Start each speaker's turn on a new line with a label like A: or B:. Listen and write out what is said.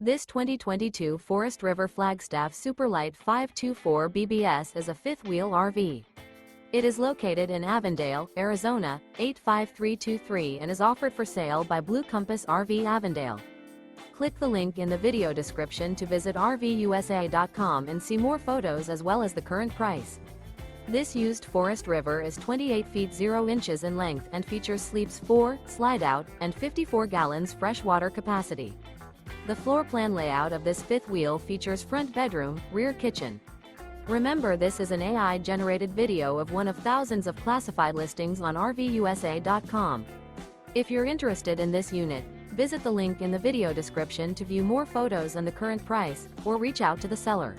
A: This 2022 Forest River Flagstaff Superlite 524 BBS is a fifth-wheel RV. It is located in Avondale, Arizona, 85323 and is offered for sale by Blue Compass RV Avondale. Click the link in the video description to visit RVUSA.com and see more photos as well as the current price. This used Forest River is 28 feet 0 inches in length and features sleeps 4, slide-out, and 54 gallons freshwater capacity. The floor plan layout of this fifth wheel features front bedroom, rear kitchen. Remember, this is an AI-generated video of one of thousands of classified listings on RVUSA.com. If you're interested in this unit, visit the link in the video description to view more photos and the current price, or reach out to the seller.